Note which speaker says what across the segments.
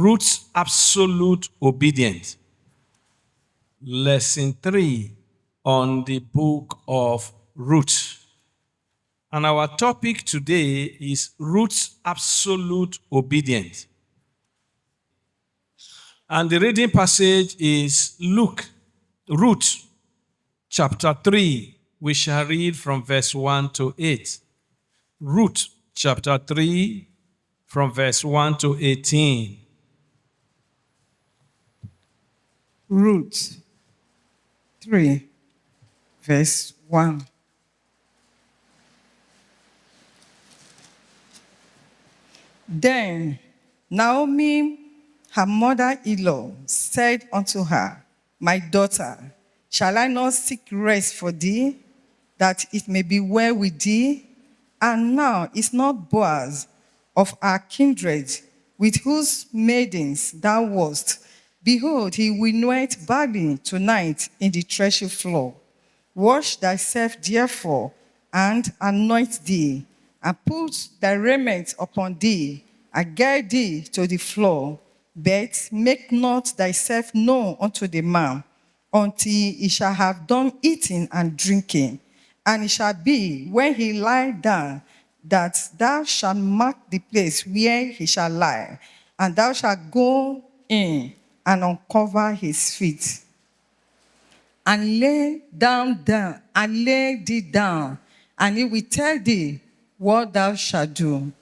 Speaker 1: Ruth's absolute obedience. Lesson 3 on the book of Ruth. And our topic today is Ruth's absolute obedience. And the reading passage is Ruth, chapter 3. We shall read from verse 1 to 8. Ruth, chapter 3, from verse 1 to 18.
Speaker 2: Ruth 3, verse 1. Then Naomi, her mother-in-law, said unto her, My daughter, shall I not seek rest for thee, that it may be well with thee? And now is not Boaz of our kindred, with whose maidens thou wast? Behold, he winnoweth barley tonight in the threshing floor. Wash thyself therefore, and anoint thee, and put thy raiment upon thee, and get thee to the floor. But make not thyself known unto the man, until he shall have done eating and drinking. And it shall be, when he lie down, that thou shalt mark the place where he shall lie, and thou shalt go in and uncover his feet, and lay thee down, and he will tell thee what thou shalt do.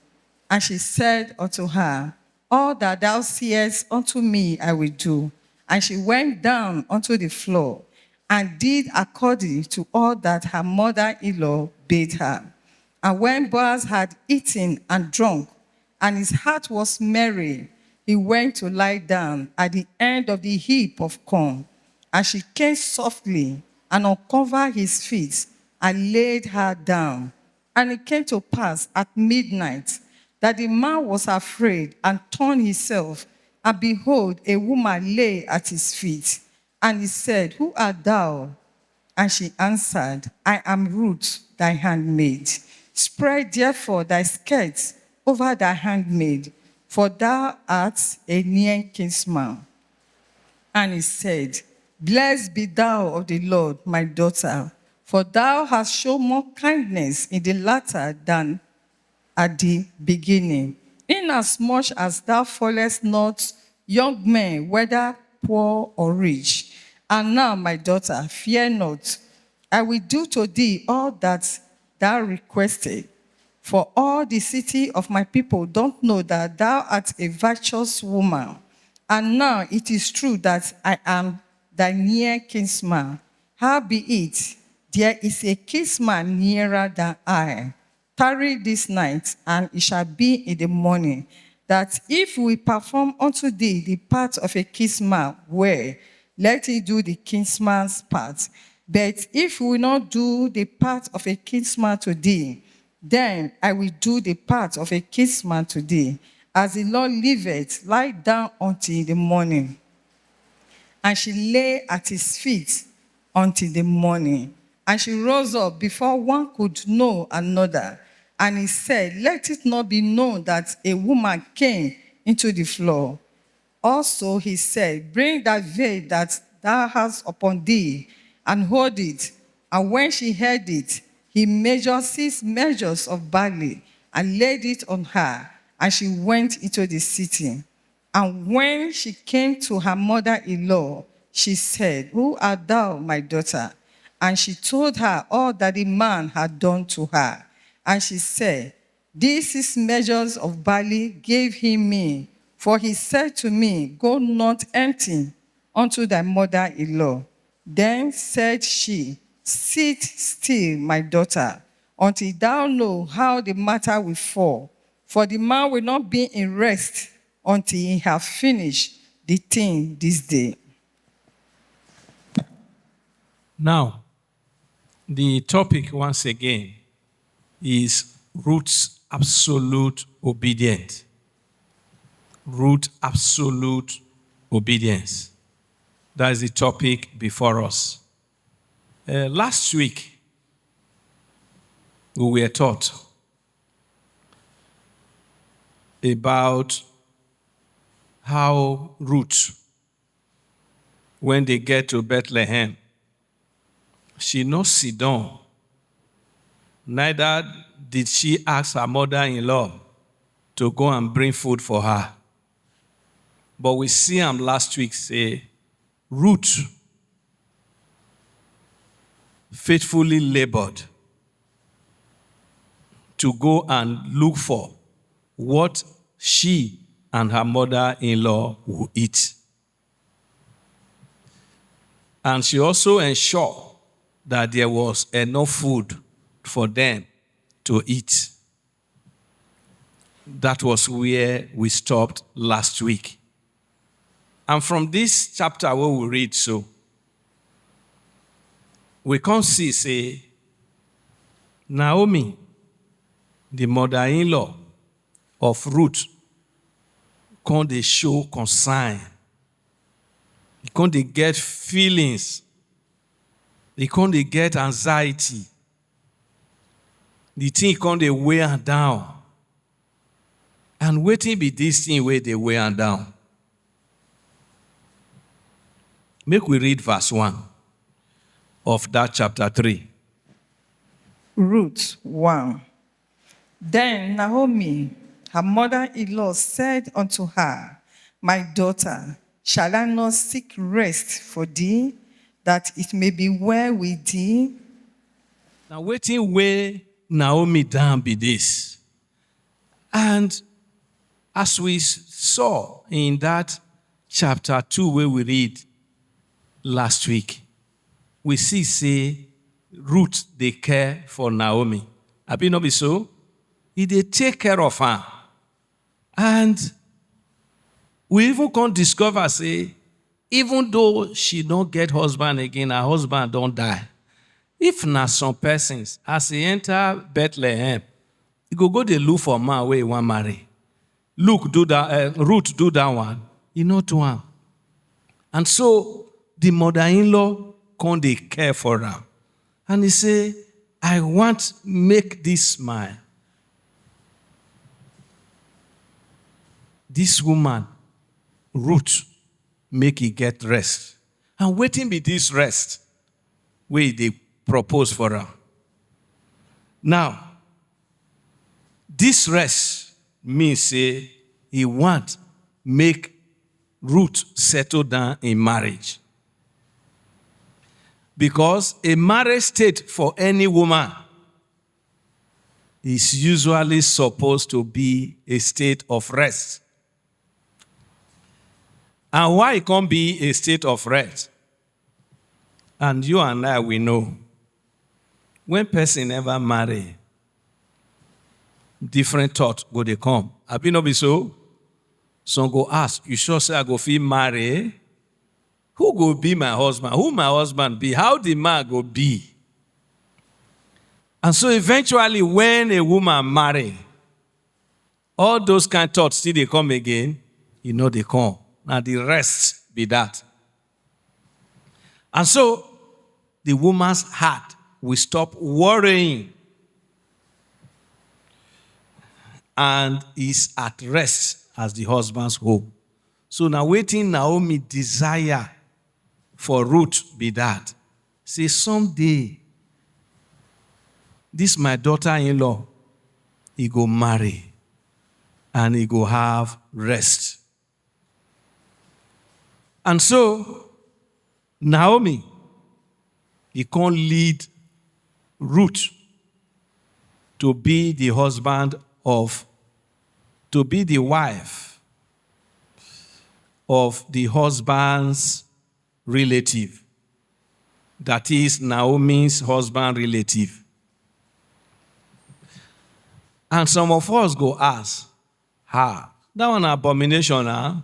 Speaker 2: And she said unto her, All that thou seest unto me I will do. And she went down unto the floor, and did according to all that her mother-in-law bade her. And when Boaz had eaten and drunk, and his heart was merry, he went to lie down at the end of the heap of corn. And she came softly and uncovered his feet and laid her down. And it came to pass at midnight that the man was afraid and turned himself, and behold, a woman lay at his feet. And he said, Who art thou? And she answered, I am Ruth, thy handmaid. Spread therefore thy skirts over thy handmaid, for thou art a near kinsman. And he said, Blessed be thou of the Lord, my daughter, for thou hast shown more kindness in the latter than at the beginning, inasmuch as thou followest not young men, whether poor or rich. And now, my daughter, fear not. I will do to thee all that thou requested. For all the city of my people don't know that thou art a virtuous woman. And now it is true that I am thy near kinsman. Howbeit, there is a kinsman nearer than I. Tarry this night, and it shall be in the morning, that if we perform unto thee the part of a kinsman, well, let him do the kinsman's part. But if we will not do the part of a kinsman to thee, then I will do the part of a kinsman to thee. As the Lord liveth, lie down until the morning. And she lay at his feet until the morning. And she rose up before one could know another. And he said, Let it not be known that a woman came into the floor. Also he said, Bring that veil that thou hast upon thee, and hold it. And when she heard it, he measured 6 measures of barley, and laid it on her. And she went into the city. And when she came to her mother-in-law, she said, Who art thou, my daughter? And she told her all that the man had done to her. And she said, These 6 measures of barley gave he me, for he said to me, Go not empty unto thy mother-in-law. Then said she, Sit still, my daughter, until thou know how the matter will fall. For the man will not be in rest until he have finished the thing this day.
Speaker 1: Now, the topic once again is Ruth's absolute obedience. Ruth's absolute obedience. That is the topic before us. Last week, we were taught about how Ruth, when they get to Bethlehem, she no sit down. Neither did she ask her mother-in-law to go and bring food for her. But we see him last week say, Ruth faithfully labored to go and look for what she and her mother-in-law will eat. And she also ensured that there was enough food for them to eat. That was where we stopped last week. And from this chapter where we read, so we can see, say, Naomi, the mother-in-law of Ruth, can they show concern. Can they get feelings. They can they get anxiety. The thing can they weigh her down. And waiting be this thing where they weigh her down. Make we read verse 1 of that chapter 3.
Speaker 2: Ruth 1. Then Naomi, her mother-in-law, said unto her, My daughter, shall I not seek rest for thee, that it may be well with thee?
Speaker 1: Now waiting where Naomi down be this. And as we saw in that chapter 2 where we read last week, we see, say, Ruth, they care for Naomi. Have you not be so? They take care of her. And we even can discover, say, even though she don't get husband again, her husband don't die. If not some persons, as he enter Bethlehem, he go dey look for man where he want marry. Ruth do that one, he not do one. And so the mother-in-law can they care for her. And he say, I want make this this woman, Ruth, make it get rest. And waiting be this rest where they propose for her. Now, this rest means say he want make Ruth settle down in marriage. Because a marriage state for any woman is usually supposed to be a state of rest. And why it can't be a state of rest? And you and I, we know, when person ever marry, different thoughts go they come. Have you not be so? Some go ask, you sure say I go feel marry? Who go be my husband? Who my husband be? How the man go be? And so eventually when a woman marry, all those kind of thoughts still they come again, they come. Now the rest be that. And so the woman's heart will stop worrying and is at rest as the husband's home. So now waiting Naomi desire for Ruth be that. Say someday, this my daughter-in-law, he go marry and he go have rest. And so, Naomi, he can't lead Ruth to be the wife of the husband's relative. That is Naomi's husband relative. And some of us go ask, that one abomination, huh?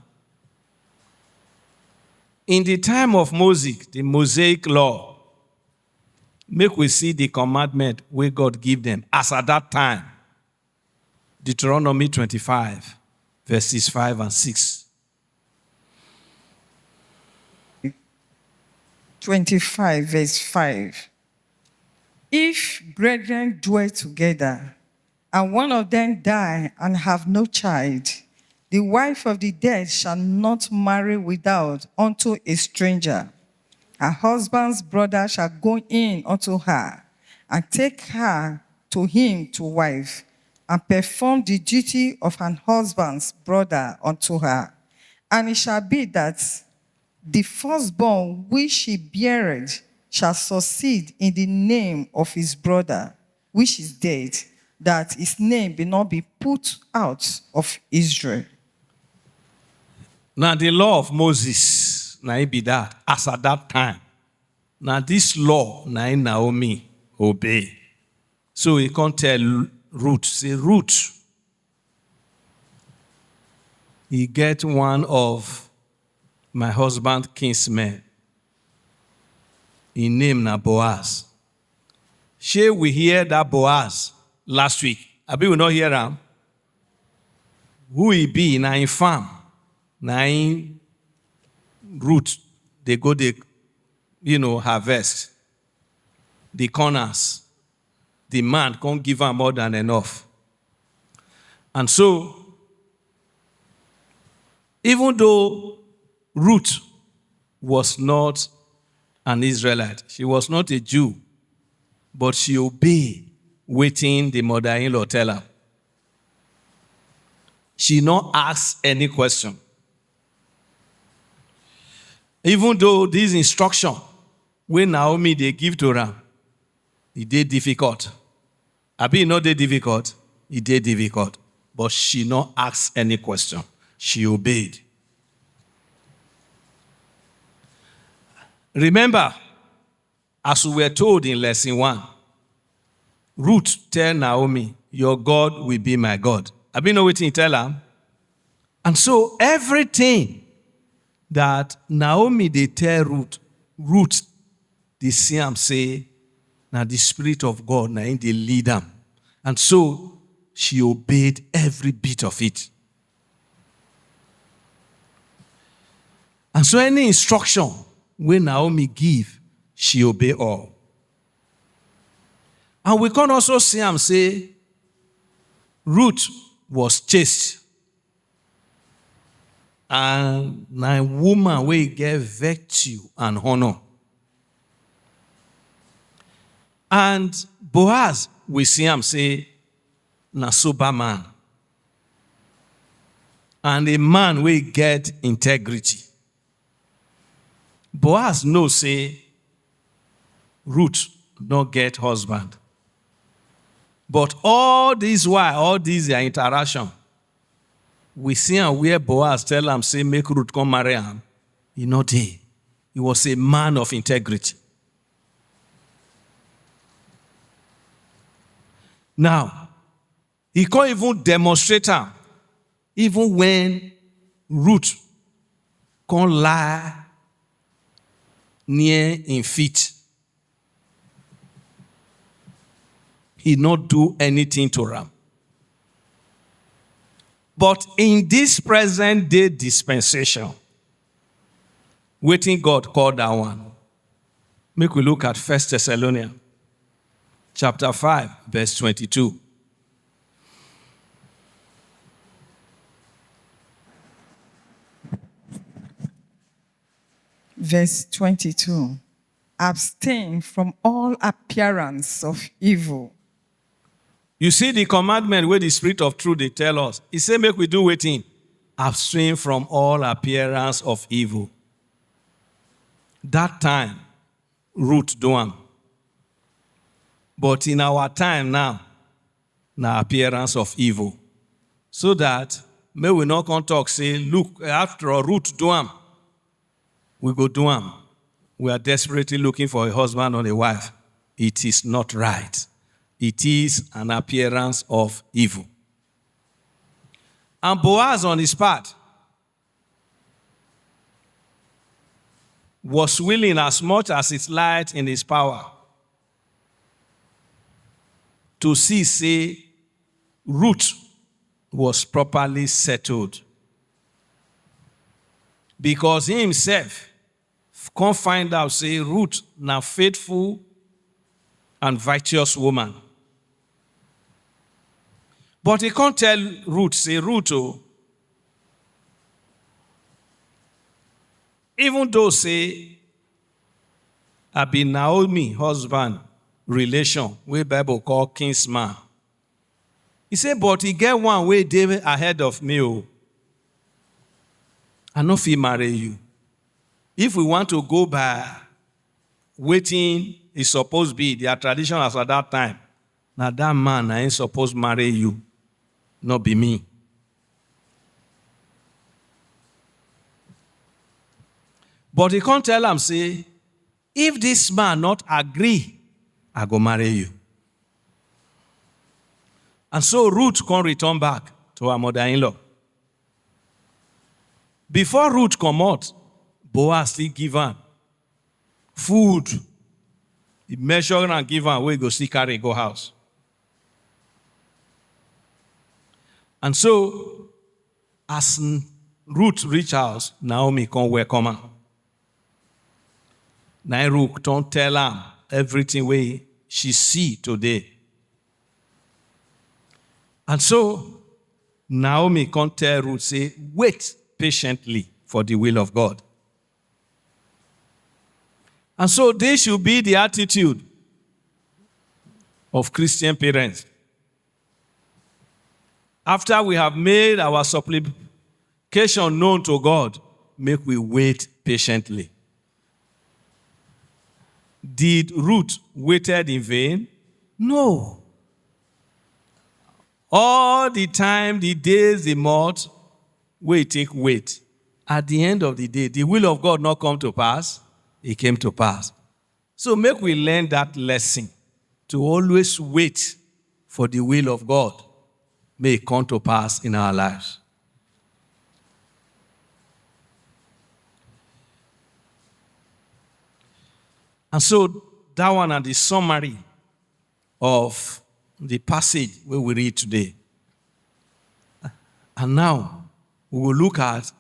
Speaker 1: In the time of Moses, the Mosaic law, make we see the commandment where God give them as at that time. Deuteronomy 25, verses 5 and 6.
Speaker 2: 25, verse 5. If brethren dwell together, and one of them die and have no child, The wife of the dead shall not marry without unto a stranger. Her husband's brother shall go in unto her, and take her to him to wife, and perform the duty of an husband's brother unto her. And it shall be that the firstborn which she beareth shall succeed in the name of his brother, which is dead, that his name be not be put out of Israel.
Speaker 1: Now the law of Moses, now it be that, as at that time. Now this law, now Naomi obey. So he can't tell Ruth, say, Ruth, he get one of my husband's kinsmen. He named na Boaz. Shall we hear that Boaz last week? Abi we not hear him? Who he be? Na in farm. Na in root. They go, harvest. The corners. The man can't give her more than enough. And so, even though Ruth was not an Israelite, she was not a Jew, but she obeyed waiting the mother-in-law tell her. She not ask any question. Even though this instruction, when Naomi they give to her, it did difficult. Abi not dey difficult, it did difficult. But she not ask any question. She obeyed. Remember, as we were told in lesson 1, Ruth tell Naomi, your God will be my God. Abi know what he tell her? And so everything that Naomi they tell Ruth, they see him say, now the Spirit of God, now they lead them. And so she obeyed every bit of it. And so any instruction when Naomi give, she obey all. And we can also see him say, Ruth was chaste. And na woman wey get virtue and honor. And Boaz, we see him say, na sober man. And a man wey get integrity. Boaz know say, Ruth not get husband. But all this while, all these their interaction, we see him where Boaz tell him, say, make Ruth come marry him. He not there. He was a man of integrity. Now, he can't even demonstrate him, even when Ruth can't lie near in feet. He not do anything to her. But in this present day dispensation, waiting God called that one. Make we look at 1 Thessalonians chapter 5, verse 22.
Speaker 2: Verse 22. Abstain from all appearance of evil.
Speaker 1: You see the commandment where the Spirit of truth they tell us. He say make we do waiting. Abstain from all appearance of evil. That time, Ruth do am. But in our time now, na appearance of evil. So that, may we not come talk, say, look, after all, Ruth do am. We go do am. We are desperately looking for a husband or a wife. It is not right. It is an appearance of evil. And Boaz on his part was willing as much as it lied in his power to see, say, Ruth was properly settled. Because he himself can't find out, say, Ruth, now faithful and virtuous woman. But he can't tell Ruth, say, Ruth, oh, Even though, say, I be Naomi husband relation, wey Bible call kinsman. He say, but he get one way dey ahead of me. Oh. I no fit marry you. If we want to go by wetin e suppose be, their tradition as at that time, na that man na him suppose marry you, not be me. But he can't tell am, say, if this man not agree, I go marry you. And so Ruth can return back to her mother-in-law. Before Ruth come out, Boaz still give am food. He measure and give am wey go still carry go house. And so, as Ruth reach house, Naomi come welcome am. Na Ruth don't tell am everything wey she see today. And so, Naomi can't tell Ruth, say, wait patiently for the will of God. And so this should be the attitude of Christian parents. After we have made our supplication known to God, make we wait patiently. Did Ruth waited in vain? No. All the time, the days, the months, wait. At the end of the day, the will of God not come to pass, it came to pass. So make we learn that lesson to always wait for the will of God. May it come to pass in our lives. And so that one is the summary of the passage where we read today. And now we will look at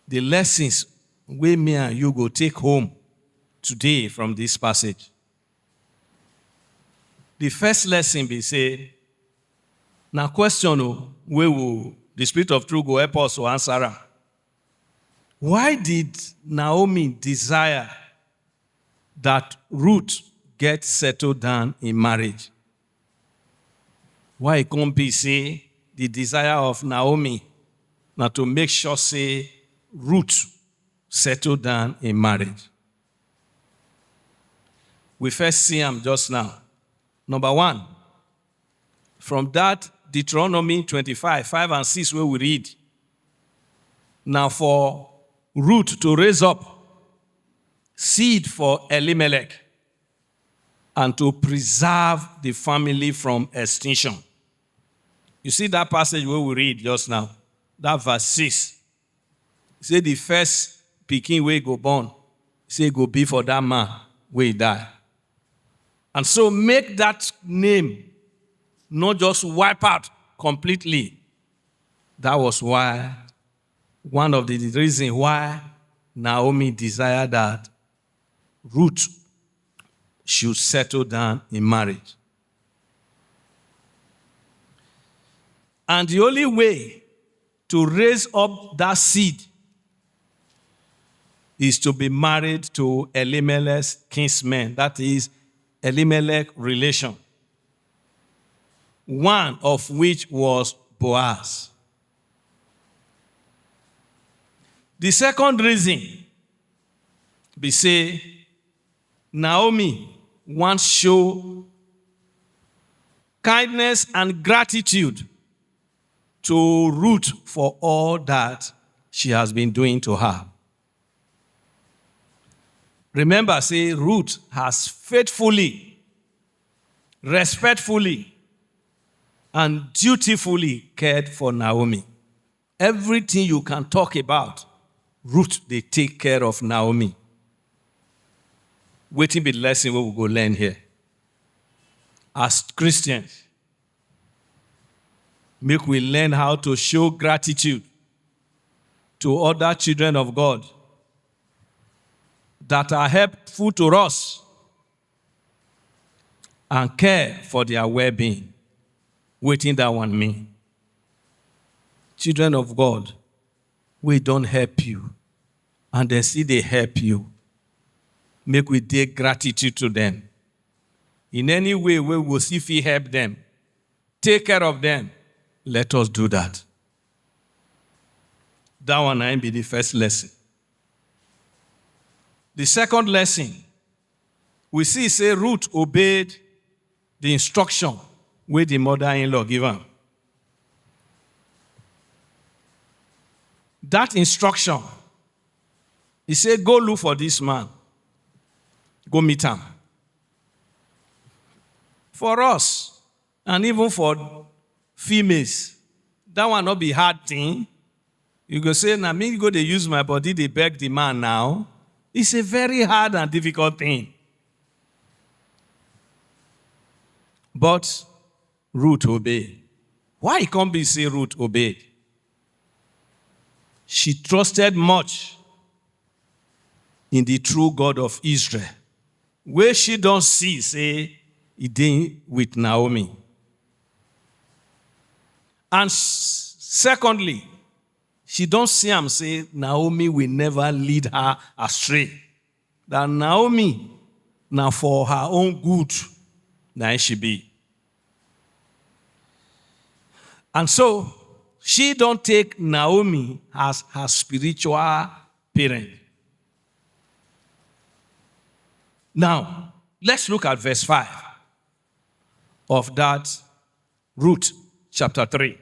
Speaker 1: the lessons where me and you go take home today from this passage. The first lesson be say, now question where will the Spirit of Truth go help us to answer am. Why did Naomi desire that Ruth get settled down in marriage? Why it can't be, say, the desire of Naomi now to make sure, say, Ruth settled down in marriage? We first see him just now. Number one, from that Deuteronomy 25, 5 and 6 where we read, now for Ruth to raise up seed for Elimelech and to preserve the family from extinction. You see that passage where we read just now, that verse 6. Say the first pikin wey go born, say go be for that man wey die. And so make that name not just wipe out completely. That was why, one of the reasons why Naomi desired that Ruth should settle down in marriage. And the only way to raise up that seed is to be married to Elimelech's kinsman. That is Elimelech relation. One of which was Boaz. The second reason be say Naomi wants show kindness and gratitude to Ruth for all that she has been doing to her. Remember, say Ruth has faithfully, respectfully, and dutifully cared for Naomi. Everything you can talk about, Ruth, they take care of Naomi. Waiting be the lesson we will go learn here. As Christians, make we learn how to show gratitude to other children of God that are helpful to us and care for their well-being. Waiting that one mean. Children of God, we don't help you. and they see they help you, make we take gratitude to them. In any way we will see if we help them, take care of them, let us do that. That one might be the first lesson. The second lesson, we see say Ruth obeyed the instruction where the mother-in-law gave her. That instruction, he said, go look for this man. Go meet him. For us, and even for females, that one not be hard thing. You go say, now me go they use my body, they beg the man now. It's a very hard and difficult thing. But Ruth obeyed. Why can't be say Ruth obeyed? She trusted much in the true God of Israel. Where she don't see, say, he did with Naomi. And secondly, she don't see him say, Naomi will never lead her astray. That Naomi, now for her own good, now she be. And so, she don't take Naomi as her spiritual parent. Now, let's look at verse 5 of that Ruth chapter 3.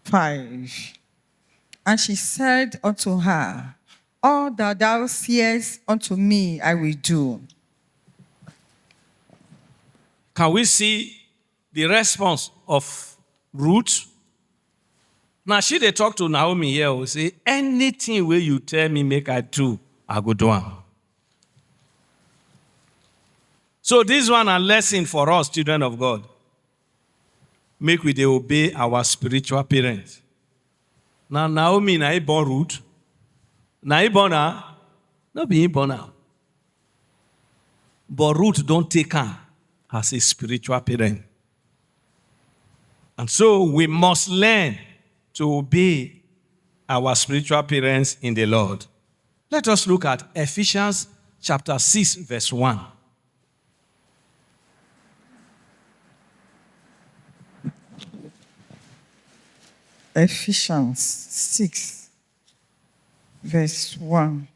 Speaker 2: 5. And she said unto her, all that thou seest unto me I will do.
Speaker 1: Can we see the response of Ruth? Now, she they talk to Naomi here, will say, anything where you tell me make I do, I go do it. So this one a lesson for us, children of God. Make we they obey our spiritual parents. Now, Naomi, na born Ruth. Na born her. No be born her. But Ruth don't take her as a spiritual parent. And so we must learn to obey our spiritual parents in the Lord. Let us look at Ephesians chapter 6, verse 1.
Speaker 2: Ephesians 6, verse 1.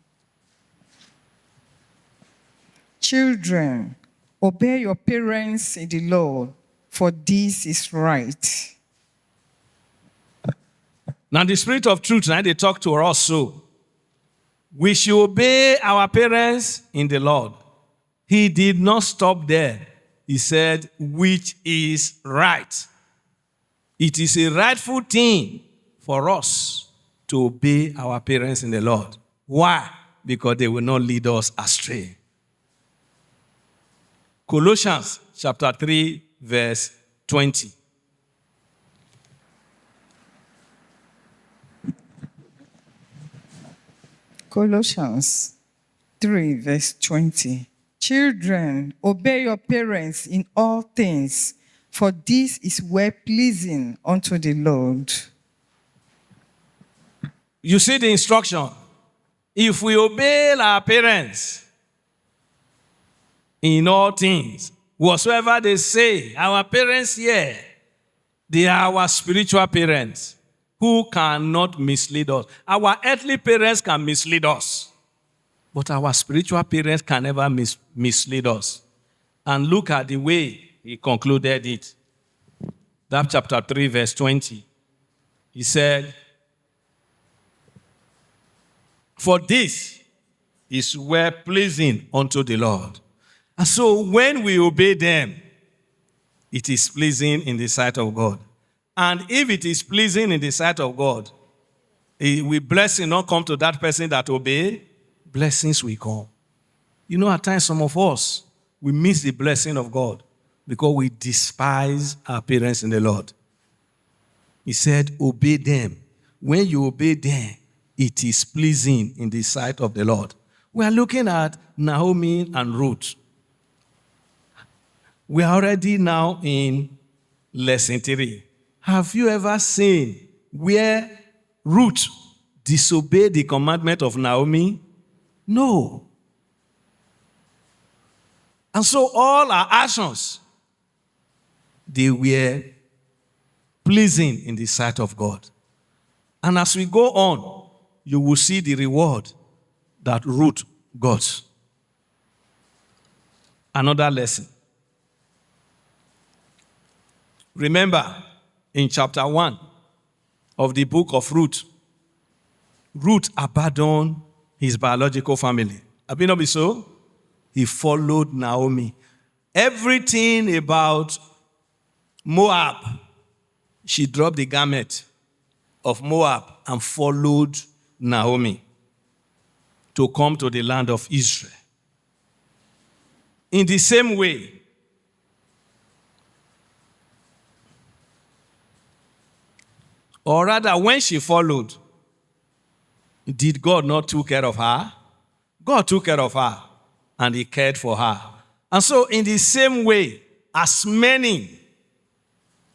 Speaker 2: Children, obey your parents in the Lord, for this is right.
Speaker 1: Now the Spirit of truth, now they talk to us so. We should obey our parents in the Lord. He did not stop there. He said, which is right. It is a rightful thing for us to obey our parents in the Lord. Why? Because they will not lead us astray. Colossians chapter 3, verse 20.
Speaker 2: Colossians 3, verse 20. Children, obey your parents in all things, for this is well-pleasing unto the Lord.
Speaker 1: You see the instruction. If we obey our parents in all things, whatsoever they say, our parents here, they are our spiritual parents who cannot mislead us. Our earthly parents can mislead us, but our spiritual parents can never mislead us. And look at the way he concluded it. That chapter 3, verse 20. He said, for this is well-pleasing unto the Lord. And so when we obey them, it is pleasing in the sight of God. And if it is pleasing in the sight of God, will blessing not come to that person that obey? Blessings will come. You know, at times some of us, we miss the blessing of God because we despise our parents in the Lord. He said, obey them. When you obey them, it is pleasing in the sight of the Lord. We are looking at Naomi and Ruth. We are already now in lesson 3. Have you ever seen where Ruth disobey the commandment of Naomi? No. And so all our actions, they were pleasing in the sight of God. And as we go on, you will see the reward that Ruth got. Another lesson. Remember, in chapter 1 of the book of Ruth, Ruth abandoned his biological family. Have it not been so? He followed Naomi. Everything about Moab, she dropped the garment of Moab and followed Naomi to come to the land of Israel. In the same way, or rather, when she followed, did God not take care of her? God took care of her, and he cared for her. And so, in the same way, as many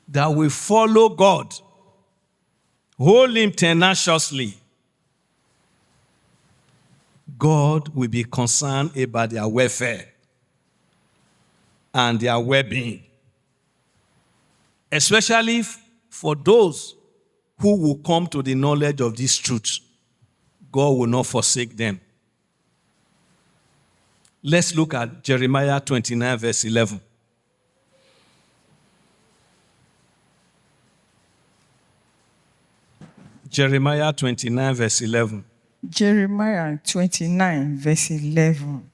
Speaker 1: that will follow God, hold him tenaciously, God will be concerned about their welfare and their well-being. Especially for those who will come to the knowledge of this truth. God will not forsake them. Let's look at Jeremiah 29, verse 11. Jeremiah 29, verse 11.
Speaker 2: Jeremiah 29, verse 11.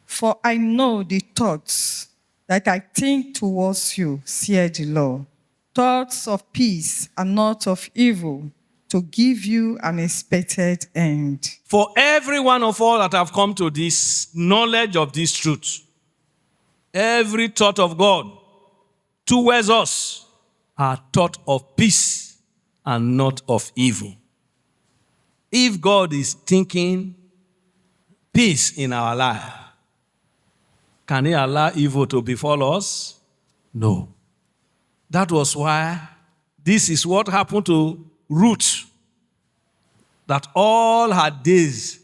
Speaker 2: For I know the thoughts that I think towards you, saith the Lord, thoughts of peace and not of evil, to give you an expected end.
Speaker 1: For every one of all that have come to this knowledge of this truth, every thought of God towards us are thought of peace and not of evil. If God is thinking peace in our life, can he allow evil to befall us? No. That was why this is what happened to Ruth. That all her days,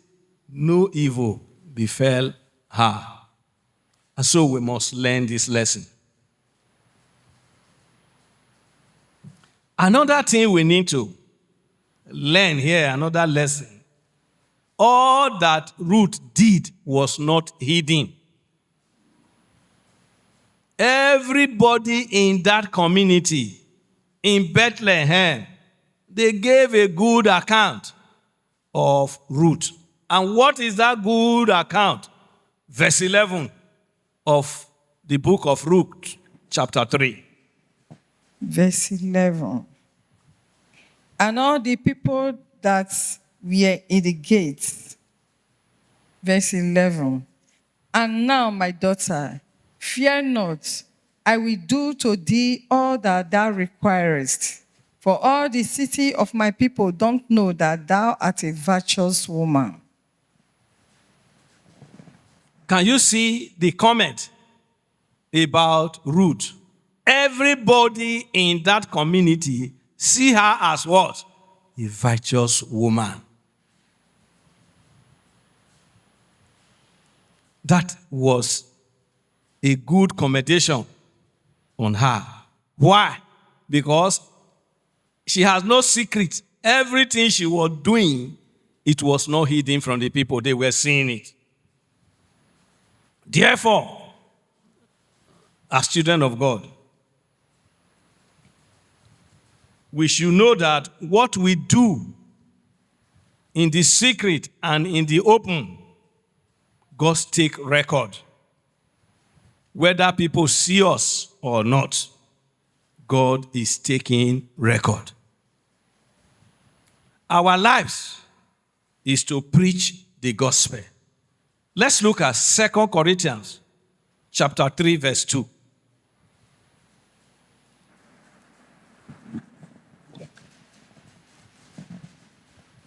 Speaker 1: no evil befell her. And so we must learn this lesson. Another thing we need to learn here, another lesson. All that Ruth did was not hidden. Everybody in that community, in Bethlehem, they gave a good account of Ruth. And what is that good account? Verse 11 of the book of Ruth, chapter 3.
Speaker 2: Verse 11. And all the people that were in the gates. Verse 11. And now, my daughter, fear not, I will do to thee all that thou requirest. For all the city of my people don't know that thou art a virtuous woman.
Speaker 1: Can you see the comment about Ruth? Everybody in that community see her as what? A virtuous woman. That was a good commendation on her. Why? Because she has no secret. Everything she was doing, it was not hidden from the people. They were seeing it. Therefore, as children of God, we should know that what we do in the secret and in the open, God takes record. Whether people see us or not, God is taking record. Our lives is to preach the gospel. Let's look at 2 Corinthians chapter 3, verse 2.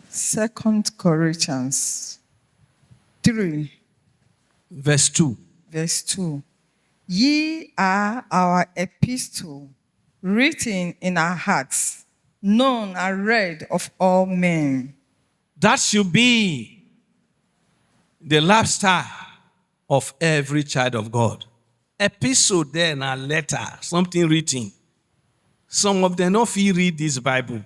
Speaker 2: Second Corinthians 3,
Speaker 1: Verse 2.
Speaker 2: verse 2. Ye are our epistle, written in our hearts, known and read of all men.
Speaker 1: That should be the lifestyle of every child of God. Episode there and a letter, something written. Some of them don't feel read this Bible.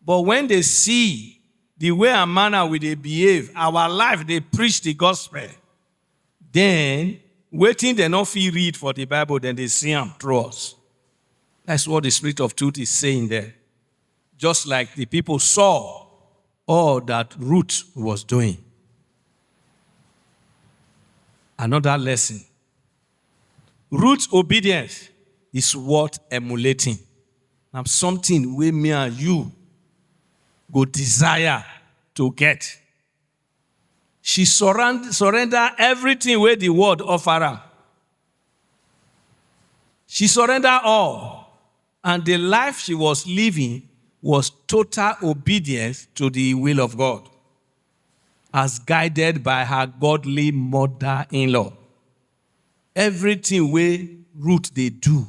Speaker 1: But when they see the way and manner we they behave, our life, they preach the gospel, then waiting they not feel read for the Bible, then they see them through us. That's what the Spirit of Truth is saying there. Just like the people saw all that Ruth was doing. Another lesson. Ruth's obedience is worth emulating. Now something where me and you go desire to get. She surrender everything where the word offer her. She surrendered all. And the life she was living was total obedience to the will of God, as guided by her godly mother-in-law. Everything where Ruth they do,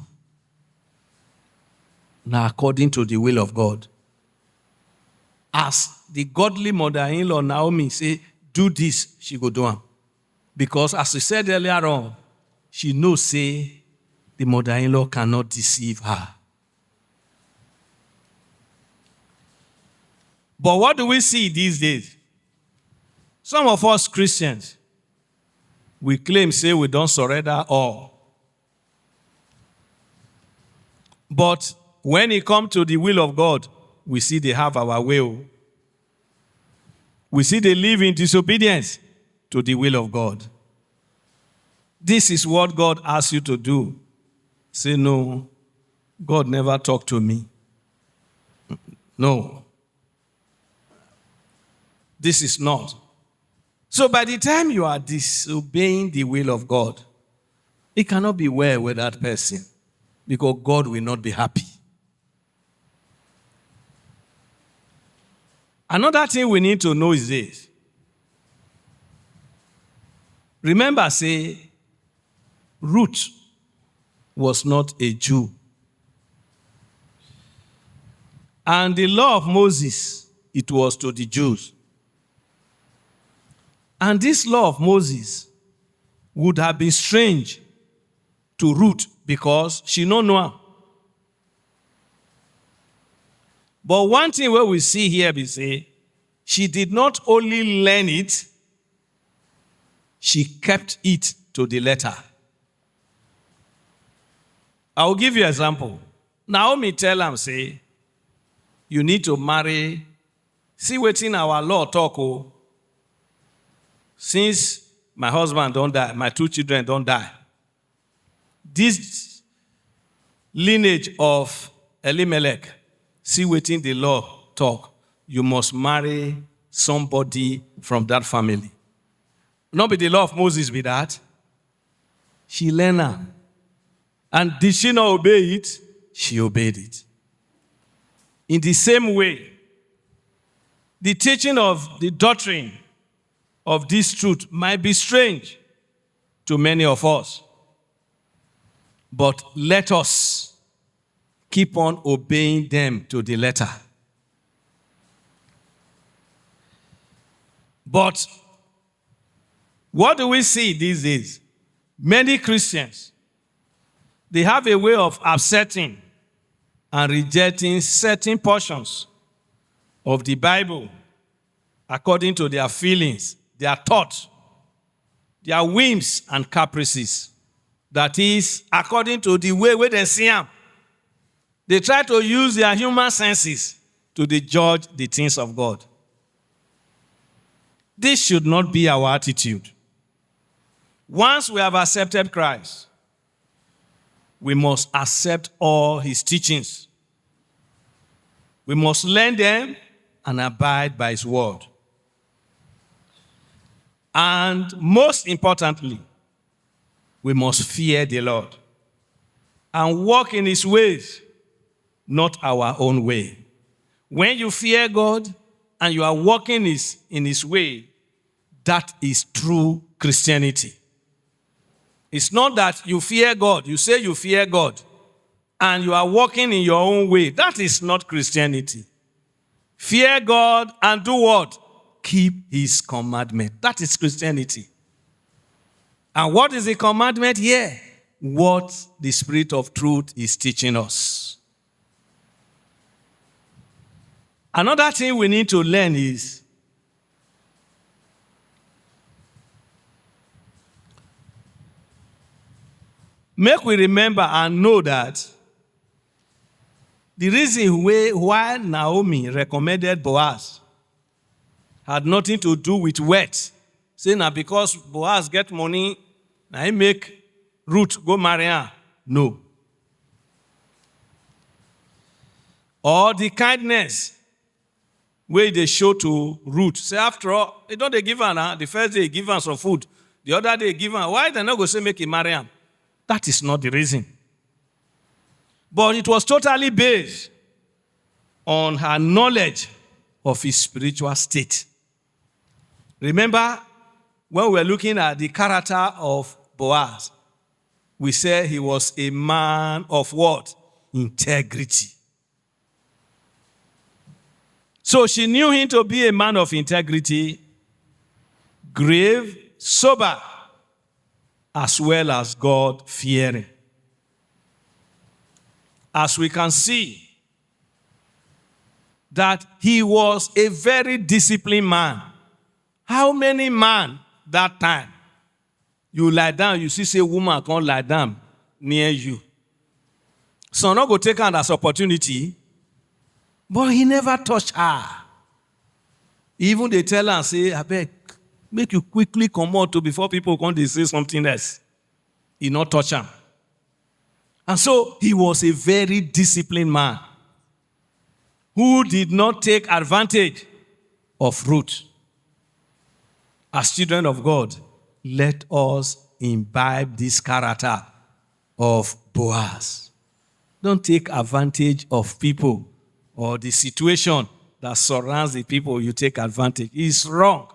Speaker 1: now according to the will of God. As the godly mother-in-law Naomi say, do this, she go do it. Because as we said earlier on, she knows say the mother-in-law cannot deceive her. But what do we see these days? Some of us Christians, we claim, say we don't surrender all. But when it comes to the will of God, we see they have our will. We see they live in disobedience to the will of God. This is what God asks you to do. Say, no, God never talked to me. No. This is not. So by the time you are disobeying the will of God, it cannot be well with that person because God will not be happy. Another thing we need to know is this. Remember, say, Ruth was not a Jew. And the law of Moses, it was to the Jews. And this law of Moses would have been strange to Ruth because she don't know him. But one thing where we see here is say, she did not only learn it, she kept it to the letter. I will give you an example. Naomi tell him, say, you need to marry. See what's in our law talk. Oh. Since my husband don't die, my 2 children don't die. This lineage of Elimelech, see within the law talk, you must marry somebody from that family. Not be the law of Moses be that. She learned her. And did she not obey it? She obeyed it. In the same way, the teaching of the doctrine of this truth might be strange to many of us. But let us keep on obeying them to the letter. But what do we see these days? Many Christians, they have a way of accepting and rejecting certain portions of the Bible according to their feelings, their thoughts, their whims and caprices. That is, according to the way they see them. They try to use their human senses to judge the things of God. This should not be our attitude. Once we have accepted Christ, we must accept all his teachings. We must learn them and abide by his word. And most importantly, we must fear the Lord and walk in his ways, not our own way. When you fear God and you are walking in his way, that is true Christianity. It's not that you fear God, you say you fear God, and you are walking in your own way. That is not Christianity. Fear God and do what? keep his commandment. That is Christianity. And what is the commandment here? What the Spirit of truth is teaching us. Another thing we need to learn is make we remember and know that the reason why Naomi recommended Boaz had nothing to do with wealth. Say now because Boaz get money, now he make Ruth go marry her. No. Or the kindness where they show to Ruth. Say after all, they don't give her now. The first day give her some food. The other day give her. Why they not go say make him marry him? That is not the reason. But it was totally based on her knowledge of his spiritual state. Remember, when we were looking at the character of Boaz, we said he was a man of what? Integrity. So she knew him to be a man of integrity, grave, sober, as well as God-fearing. As we can see, that he was a very disciplined man. How many men that time, you lie down, you see say woman can't lie down near you. So not go take her as opportunity, but he never touched her. Even they tell her, say, I beg, make you quickly come out to before people come to say something else. He not touch her. And so he was a very disciplined man who did not take advantage of Ruth. As children of God, let us imbibe this character of Boaz. Don't take advantage of people or the situation that surrounds the people you take advantage. It's wrong.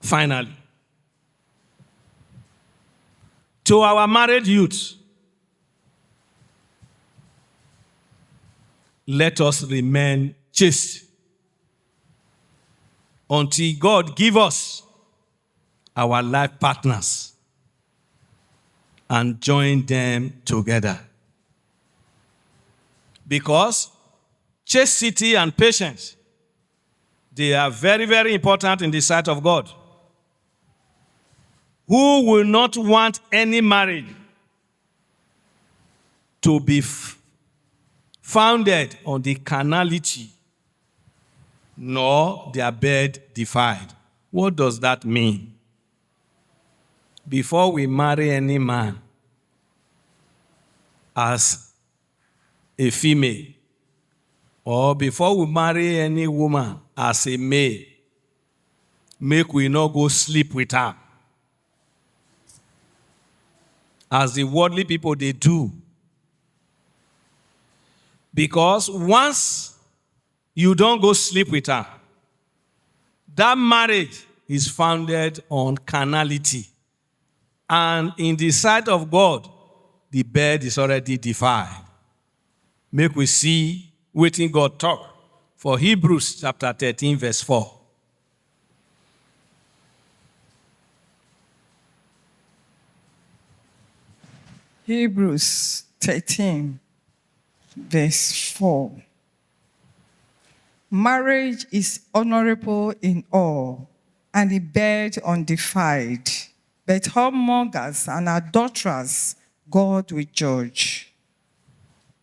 Speaker 1: Finally, to our married youth, let us remain chaste until God give us our life partners and join them together. Because chastity and patience, they are very, very important in the sight of God. Who will not want any marriage to be founded on the carnality, nor their bed defiled? What does that mean? Before we marry any man as a female, or before we marry any woman as a male, make we not go sleep with her. As the worldly people, they do. Because once you don't go sleep with her, that marriage is founded on carnality. And in the sight of God, the bed is already defiled. Make we see waiting God talk for Hebrews chapter 13, verse 4.
Speaker 2: Hebrews 13, verse 4. Marriage is honorable in all, and the bed undefiled. But whoremongers and adulterers God will judge.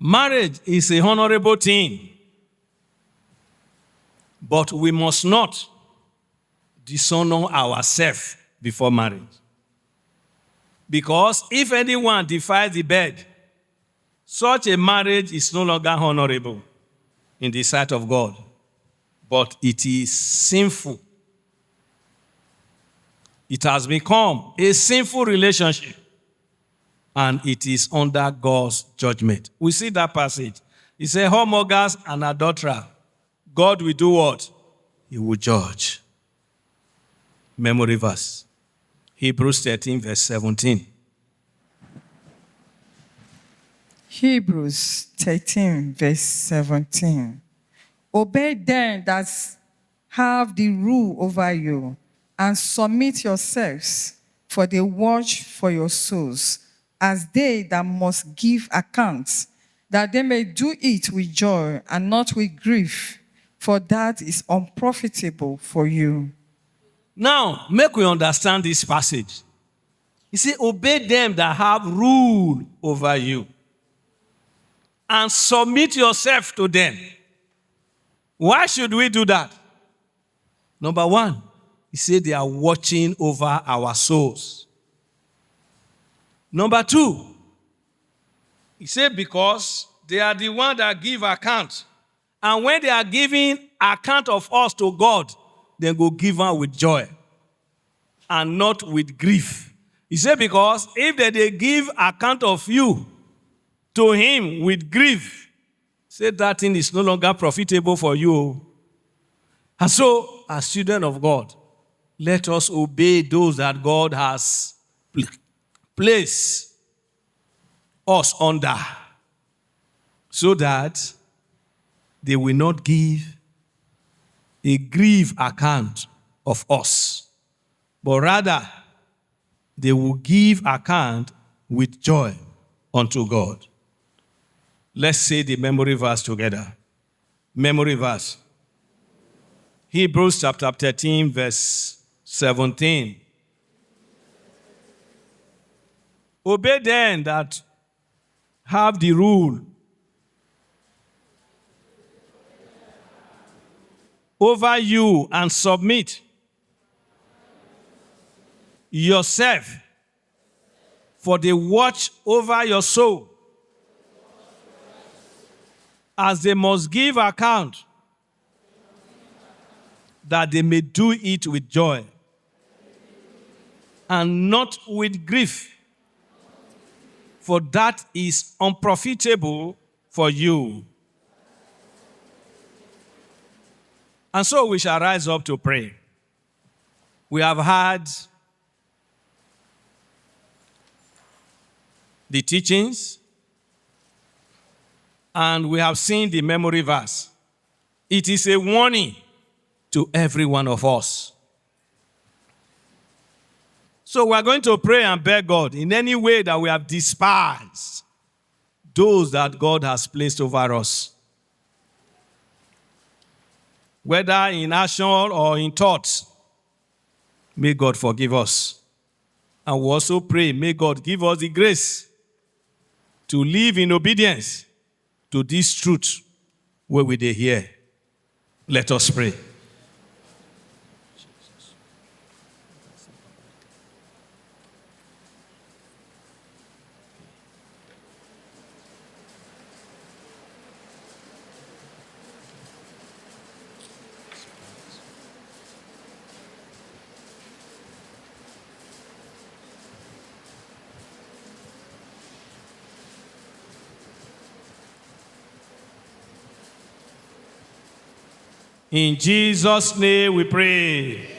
Speaker 1: Marriage is a honorable thing, but we must not dishonor ourselves before marriage. Because if anyone defiles the bed, such a marriage is no longer honorable in the sight of God, but it is sinful. It has become a sinful relationship, and it is under God's judgment. We see that passage. He said, whoremongers and adulterer, God will do what? He will judge. Memory verse. Hebrews 13, verse 17.
Speaker 2: Hebrews 13, verse 17. Obey them that have the rule over you, and submit yourselves, for they watch for your souls, as they that must give account, that they may do it with joy and not with grief, for that is unprofitable for you.
Speaker 1: Now, make we understand this passage. He said, obey them that have rule over you, and submit yourself to them. Why should we do that? Number one, he said they are watching over our souls. Number two, he said because they are the one that give account. And when they are giving account of us to God, they go give her with joy and not with grief. He said because if they give account of you to him with grief, say that thing is no longer profitable for you. And so, as children of God, let us obey those that God has placed us under, so that they will not give a grief account of us, but rather they will give account with joy unto God. Let's say the memory verse together. Memory verse. Hebrews chapter 13, verse 17. Obey them that have the rule over you, and submit yourself, for they watch over your soul, as they must give account, that they may do it with joy and not with grief, for that is unprofitable for you. And so we shall rise up to pray. We have had the teachings, and we have seen the memory verse. It is a warning to every one of us. So we are going to pray and beg God in any way that we have despised those that God has placed over us, whether in action or in thoughts. May God forgive us. And we also pray, may God give us the grace to live in obedience to this truth where we dey hear. Let us pray. In Jesus' name we pray.